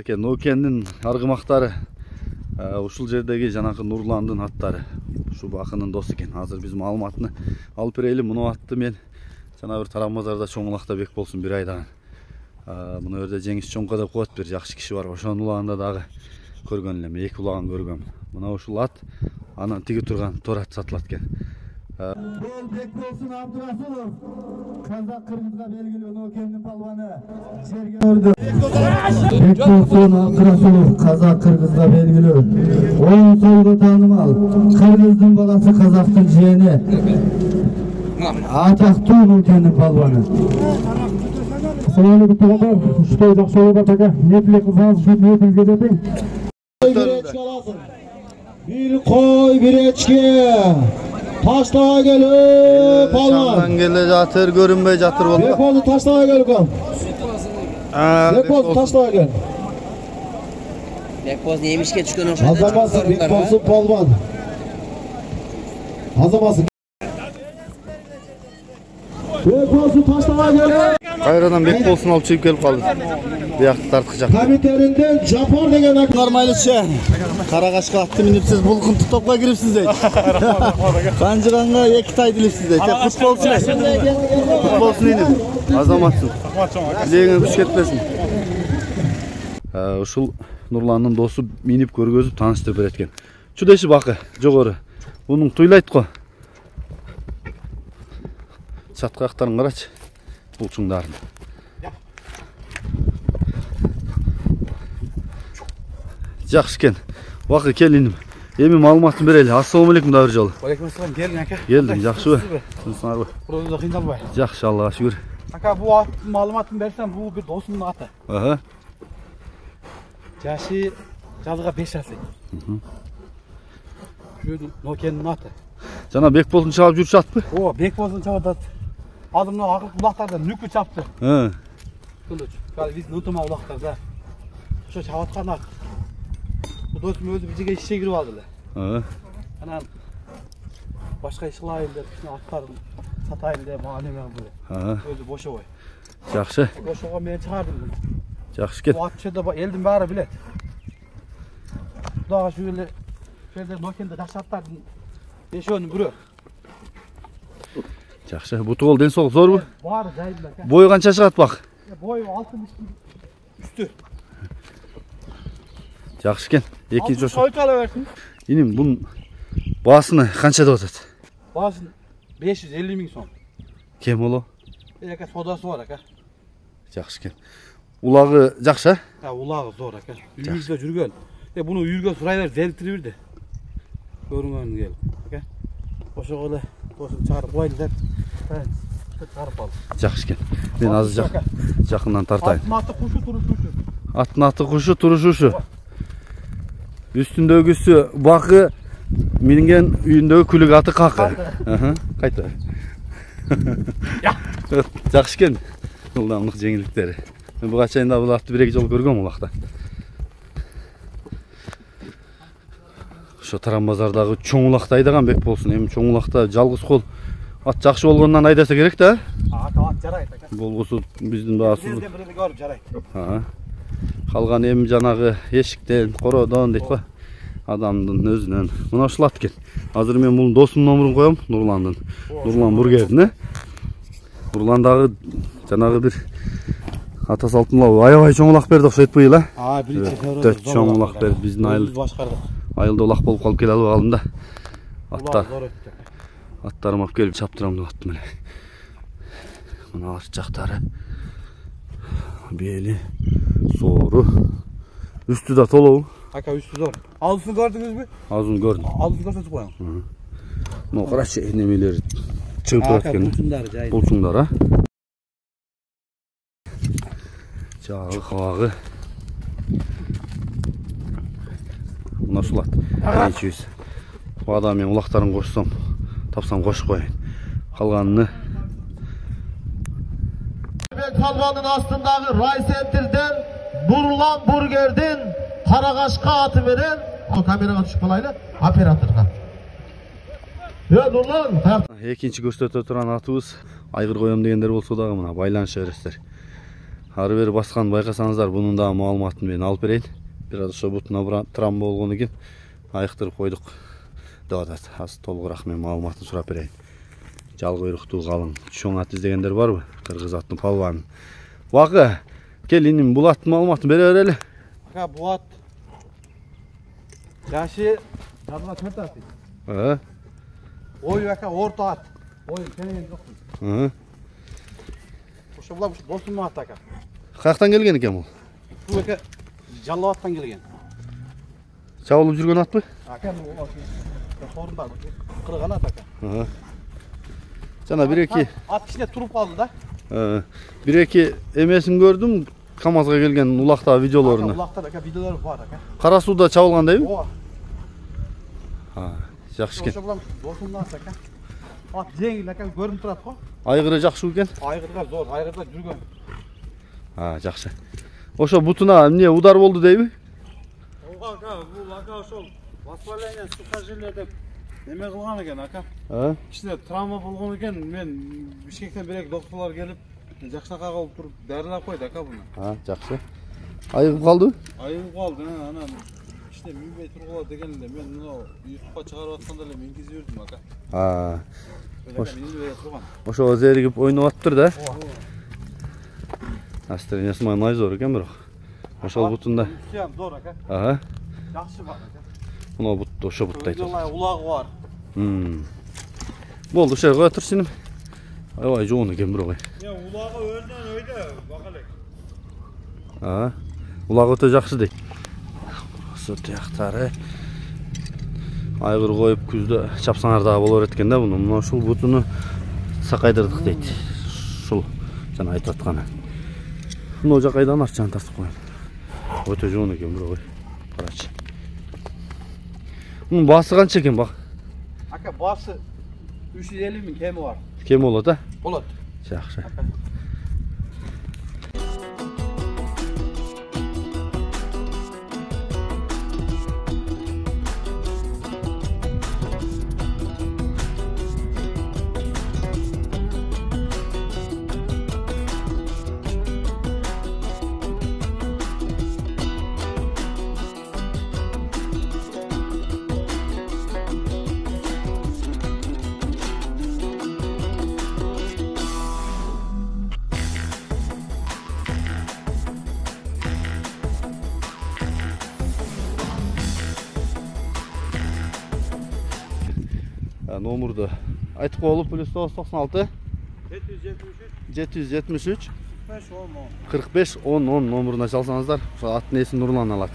экен. Нокендин аргымактары ушул жердеги жанакы Нурландын аттары. Ушу Бакынын досу экен. Азыр биз маалыматты алып берели. Муну атты мен жана бир Таран базарда чоң улакта бек болсун бир айдаган. Муну жерде Жеңиш Чоңко деп коет, бир жакшы киши бар. Ошонун улагында дагы көргөн элем, 2 улагын көргөм. Мына ушул ат анан тиги турган тор ат сатылат экен. Бек болсун Абдурасулов, Казак Кыргызга белгилүү Нокендин палваны жерге өрдү. Бек болсун Абдурасулов, Казак Кыргызга белгилүү. Оң солго таанымал. Кыргыздын баласы, Казактын жээни. Атактуу Нокендин палваны. Союлу битигенде уштой жакшы болуп атка. Нетиле кызыңыз үчүн нетиңизге жетиң. Bir koy bir eçki. Taşlağa gelip palvan. Şamdan gele jatır, görünbey jatır boldu. Bek oldu taşlağa gelip kal. Bek oldu taşlağa gel. Bek oldu yemişke çıkın okşaydı. Azaması bek olsun palvan. Azaması. Bek olsun taşlağa gelip. Kayradan bek bolsun alıp çıkıp gelip kaldı. Buyakты тарткычак. Комиттеринден Жапар деген Нормайлычы. Карагашка атты минипсиз булкун топка кирипсиз дейт. Канжыганга 2 тай дилипсиз дейт. Кут болсун. Кут болсун иним. Азаматсың. Билегиңе күч кетпесин. Ушул Нурландын досу минип көргөзүп тааныштырып берет экен. Чудеши Бакы жогору. Бунун туйлайт го. Чаткактарын карачы. Булчуңдарын. Жақсы екен. Бакы кел иним. Эми маалыматын берели. Ассаламу алейкум да бир жолу. Алейкум ассалам. Келдиң ака. Келдим, жакшыбы? Сынсыңарбы? Бирөөдө кыйналбай. Жакшы, Аллага шүгүр. Ака, бул аттын маалыматын берсем, бул бир досумдун аты. Жашы жазга 5 жаш. Шү Нокендин аты. Жана бек болсун чабып жүрүп атпы? О, бек болсун чабып атат. Адымны акыл улактардан нүкү чапты. Кылыч. Кал биз нутума улактарда. Ошо чабып аткан ат. Досум өзү бизге ишке кирип алды эле. Анан башка иш кылайын деп, кичине аттарын сатайын деп, мага неме кылды. Өзү бошобой. Жакшы. Ошого мен чыгардым. Жакшы экен. Бул ат жерде элдин баары билет. Кудайга шүгүр эле. Жерде Нокенде жакшы аттардын бешөөнүн бирөө. Жакшы. Буту бол ден соолук зорбу? Баары жайында. Бою канча чыгат Бак? Бою 60 үстү. Жакшы экен. Экинчи ошо. Сойтала берсин. Иним бунун баасыны канча деп атат? Баасын 550 миң сом. Кем боло? Ака содасы бар ака. Жакшы экен. Улагы жакшы, улагы зор ака. Үйүрдө жүргөн. Буну үйүргө сурайлар зелтирип бирди. Көрүнгөн келип, ака. Ошого эле досун чыгарып коелу деп. Чыгарып алды. Жакшы экен. Мен азыр жакындан тартайын. Аттын аты кушу турушушу. Аттын аты кушу турушушу. Üstündөгүсү Бакы, минген үйүндөгү күлүк аты Какы. Кайта. Жакшы экен. Ылдамдык жеңилдиктери. Мен буга чейин да бул атты 1-2 жолу көргөм улакта. Ошо Таран базардагы чоң улакта айдаган бек болсун. Эми чоң улакта жалгыз кол ат жакшы болгондон айдаса керек да. Ат жарайт ака. Болгусу биздин баасы. Бизден бирини көрүп жарайт. Калган эми жанагы эшиктен, кородон дейт го. Адамдын өзүнөн. Мына ушул ат экен. Азыр мен бул досумдун номерин коем, Нурландын. Нурлан бургердин, Нурлан дагы жанагы бир ата салтымла аябай чоң улак берди окшойт быйыл, биринчи февралда чоң улак берди. Биздин айылда улак болуп калып келе албагам да. Аттарым алып келип чаптырам деп аттым эле. Мына арт жактары. Бели, соору. Үстү да толобу? Ака үстү зор. Алдысын көрдүңүзбү? Алдысын көрдүм. Алдысын көрсөтүп коюң. Мына карачы немелери чыгып турат экен. Булчуңдары жайында. Булчуңдар, Жагы, кабагы. Мына ушул ат. Биринчибиз. Бада мен улактарын кошсом, тапсам кошуп коеюн. Калганын Palvanın astındagы райцентрден Нурлан бургердин Карагашка аты менен камерага түшүп калайлы операторго. Нурлан, экинчи көрсөтө турган атыбыз айгыр коем дегендер болсо дагы мына байланыша бересиздер. ары бери басканын байкасаңыздар, бунун дагы маалыматын мен алып берейин. Бир аз ошо бутуна травма болгону экен, айыктырып койдук деп атат. Аз толугураак мен маалыматын сурап берейин. Жал куйруктуу калың чоң ат издегендер барбы? Кыргыз аттын палваны. Вакы, кел иним бул аттын маалыматын бере берели. Ака, бул ат жашы жадыга 4 ат. Ой, ака, орто ат. Ой, келген жок. Ошо була досумдун аты ака. Каяктан келген экен бул? Бул ака Жалал аттан келген. Чабылып жүргөн атпы? Ака, бул хорунда кырган ат ака. Жана бир-эки ат ичинде туруп калды да. Бир-эки эмесин көрдүм, КамАЗга келген улакта видеолоруну. Улакта ака видеолор бар ака. Кара сууда чабылган дейби? Ооба. Жакшы экен. Ошо булам досумдун аты ака. Ат жеңил ака, көрүнүп турат го. Айгыры жакшы экен. Айгырга зор, айгырда жүргөн. Жакшы. Ошо бутуна эмне удар болду дейби? Ооба ака, бул ака ошол воспаление сука жерлерде неме кылган экен ака. Кичине травма болгон экен. Мен Бишкектен бирек докторлор келип, жакшынакай кылып туруп дарылап койду ака буну. Жакшы. Айыгып калдыбы? Айыгып калды, анан кичине минбей тургула дегенде мен муну ютубка чыгарып атканда эле мингизип жүрдүм ака. Ошо зеригип ойноп атыптыр да? Настроениясы май зор экен бирок. Ошол бутунда. Зор ака. Жакшы бар ака. Мына бут ошо бутта айтат. Улагы бар. Болду, ошо кое тур сеним. Аябай жоон экен бирок. Улагы өзүнөн өйдө бак элек. Улагы өтө жакшы дейт. Ошо тияктары. Айгыр коюп күздө чапсаңар дагы боло берет экен да буну. Мына ушул бутуну сакайдырдык дейт. Ушул жана айтып атканы. Мына жакайдан арчаны тартып коюн. Өтө жоон экен бирок. Карачы. Мунун баасы канча экен бак? Ака, баасы 350 миң кеми бар. Кем болот, Болот. Жакшы. Номурду айтып коелу, +996 773 45 10 номуруна чалсаңыздар, ошо аттын ээси Нурлан алат.